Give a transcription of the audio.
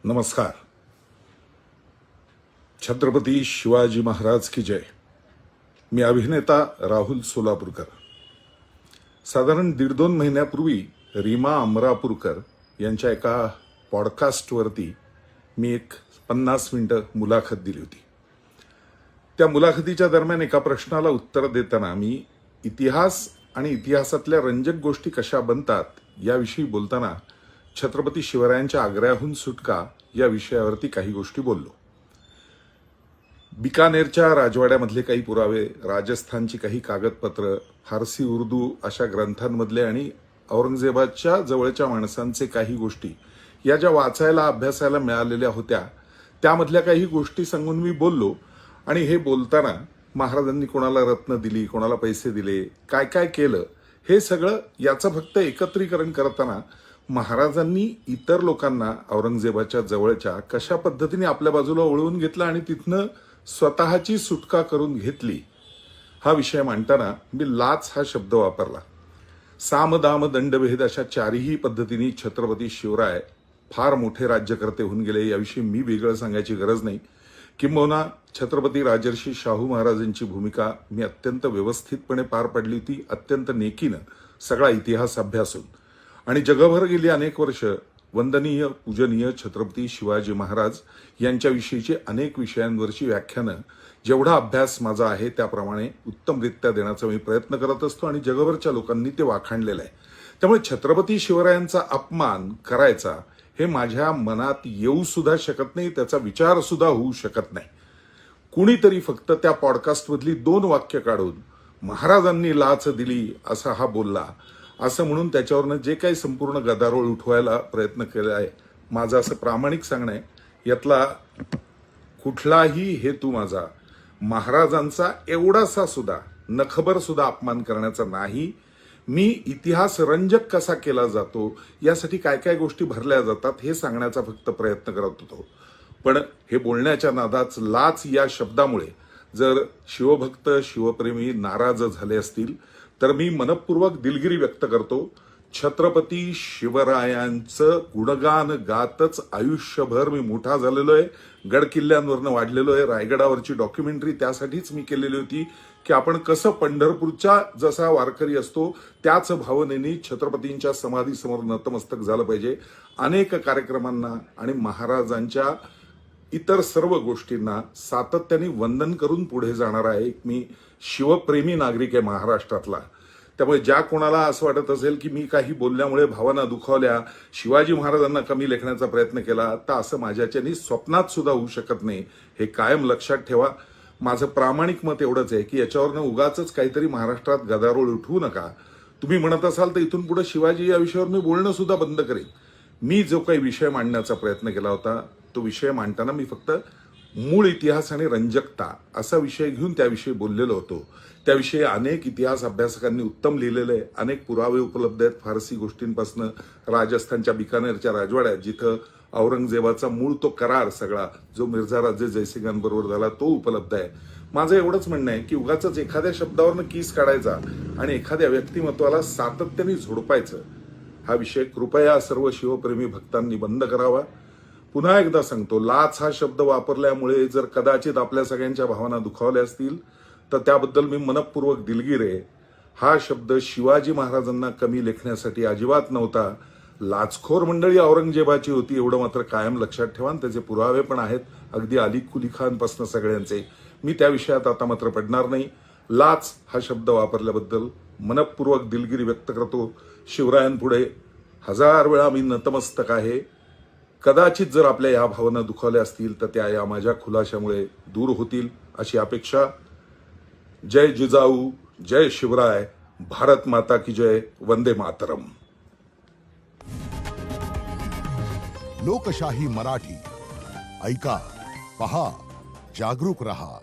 नमस्कार. छत्रपती शिवाजी महाराज की जय. मी अभिनेता राहुल सोलापूरकर. साधारण 1.5-2 महिन्यापूर्वी रीमा अमरापूरकर यांच्या एका पॉडकास्टवरती मी एक 50 मिनिटं मुलाखत दिली होती. त्या मुलाखतीच्या दरम्यान एका प्रश्नाला उत्तर देताना मी इतिहास आणि इतिहासातल्या रंजक गोष्टी कशा बनतात याविषयी बोलताना छत्रपती शिवरायांच्या आग्र्याहून सुटका या विषयावरती काही गोष्टी बोललो. बिकानेरच्या राजवाड्यामधले काही पुरावे, राजस्थानची काही कागदपत्र, फारसी उर्दू अशा ग्रंथांमधले आणि औरंगजेबाच्या जवळच्या माणसांचे काही गोष्टी या ज्या वाचायला अभ्यासायला मिळालेल्या होत्या त्यामधल्या काही गोष्टी सांगून मी बोललो. आणि हे बोलताना महाराजांनी कोणाला रत्न दिली, कोणाला पैसे दिले, काय काय केलं हे सगळं याचं फक्त एकत्रीकरण करताना महाराजांनी इतर लोकांना औरंगजेबाच्या जवळच्या कशा पद्धतीने आपल्या बाजूला वळवून घेतलं आणि तिथनं स्वतःची सुटका करून घेतली हा विषय मांडताना मी लाच हा शब्द वापरला. साम दाम दंडभेद अशा चारही पद्धतीने छत्रपती शिवराय फार मोठे राज्यकर्ते होऊन गेले याविषयी मी वेगळं सांगायची गरज नाही. किंबहुना छत्रपती राजर्षी शाहू महाराजांची भूमिका मी अत्यंत व्यवस्थितपणे पार पाडली होती, अत्यंत नेकीनं सगळा इतिहास अभ्यासून. आणि जगभर गेली अनेक वर्ष वंदनीय पूजनीय छत्रपती शिवाजी महाराज यांच्याविषयीची अनेक विषयांवरची व्याख्यानं जेवढा अभ्यास माझा आहे त्याप्रमाणे उत्तमरित्या देण्याचा मी प्रयत्न करत असतो आणि जगभरच्या लोकांनी ते वाखाणलेलं आहे. त्यामुळे छत्रपती शिवरायांचा अपमान करायचा हे माझ्या मनात येऊ सुद्धा शकत नाही, त्याचा विचार सुद्धा होऊ शकत नाही. कुणीतरी फक्त त्या पॉडकास्टमधली 2 वाक्य काढून महाराजांनी लाच दिली असा हा बोलला असं म्हणून त्याच्यावरनं जे काही संपूर्ण गदारोळ उठवायला प्रयत्न केला आहे, माझं असं प्रामाणिक सांगणं आहे, यातला कुठलाही हेतू माझा महाराजांचा एवढासा सुद्धा नखबर सुद्धा अपमान करण्याचा नाही. मी इतिहास रंजक कसा केला जातो, यासाठी काय काय गोष्टी भरल्या जातात हे सांगण्याचा फक्त प्रयत्न करत होतो. पण हे बोलण्याच्या नादात लाच या शब्दामुळे जर शिवभक्त शिवप्रेमी नाराज झाले असतील तर मी मनपूर्वक दिलगिरी व्यक्त करतो. छत्रपती शिवरायांचं गुणगान गातच आयुष्यभर मी मोठा झालेलो आहे, गडकिल्ल्यांवरनं वाढलेलो आहे. रायगडावरची डॉक्युमेंटरी त्यासाठीच मी केलेली होती की आपण कसं पंढरपूरच्या जसा वारकरी असतो त्याच भावनेने छत्रपतींच्या समाधीसमोर नतमस्तक झालं पाहिजे. अनेक कार्यक्रमांना आणि महाराजांच्या इतर सर्व गोष्टींना सातत्याने वंदन करून पुढे जाणारा एक मी शिवप्रेमी नागरिक आहे महाराष्ट्रातला. त्यामुळे ज्या कोणाला असं वाटत असेल की मी काही बोलल्यामुळे भावना दुखावल्या, शिवाजी महाराजांना कमी लेखण्याचा प्रयत्न केला, तर असं माझ्याच्यानी स्वप्नात सुद्धा होऊ शकत नाही. हे कायम लक्षात ठेवा. माझं प्रामाणिक मत एवढंच आहे की याच्यावरनं उगाच काहीतरी महाराष्ट्रात गदारोळ उठवू नका. तुम्ही म्हणत असाल तर इथून पुढे शिवाजी या विषयावर मी बोलणं सुद्धा बंद करेन. मी जो काही विषय मांडण्याचा प्रयत्न केला होता तो विषय मांडताना मी फक्त मूळ इतिहास आणि रंजकता असा विषय घेऊन त्याविषयी बोललेलो होतो. त्याविषयी अनेक इतिहास अभ्यासकांनी उत्तम लिहिलेलं आहे. अनेक पुरावे उपलब्ध आहेत फारसी गोष्टींपासून राजस्थानच्या बिकानेरच्या राजवाड्यात जिथं औरंगजेबाचा मूळ तो करार सगळा जो मिर्झा राजे जयसिंगांबरोबर झाला तो उपलब्ध आहे. माझं एवढंच म्हणणं आहे की उगाच एखाद्या शब्दावरनं कीस काढायचा आणि एखाद्या व्यक्तिमत्वाला सातत्याने झोडपायचं हा विषय कृपया सर्व शिवप्रेमी भक्तांनी बंद करावा. पुन्हा एकदा सांगतो, लाच हा शब्द वापरल्यामुळे जर कदाचित आपल्या सगळ्यांच्या भावना दुखावल्या असतील तर त्याबद्दल मी मनपूर्वक दिलगीर आहे. हा शब्द शिवाजी महाराजांना कमी लेखण्यासाठी अजिबात नव्हता. लाचखोर मंडळी औरंगजेबाची होती एवढं मात्र कायम लक्षात ठेवा. त्याचे पुरावे पण आहेत अगदी अली कुली खानपासून सगळ्यांचे. मी त्या विषयात आता मात्र पडणार नाही. लाच हा शब्द वापरल्याबद्दल मनपूर्वक दिलगिरी व्यक्त करतो. शिवरायांपुढे 1000 वेळा मी नतमस्तक आहे. कदाचित जर आपल्या या भावना दुखावल्या असतील तर त्या या माझ्या खुलाशामुळे दूर होतील अशी अपेक्षा. जय जिजाऊ, जय शिवराय, भारत माता की जय, वंदे मातरम. लोकशाही मराठी ऐका, पहा, जागरूक रहा.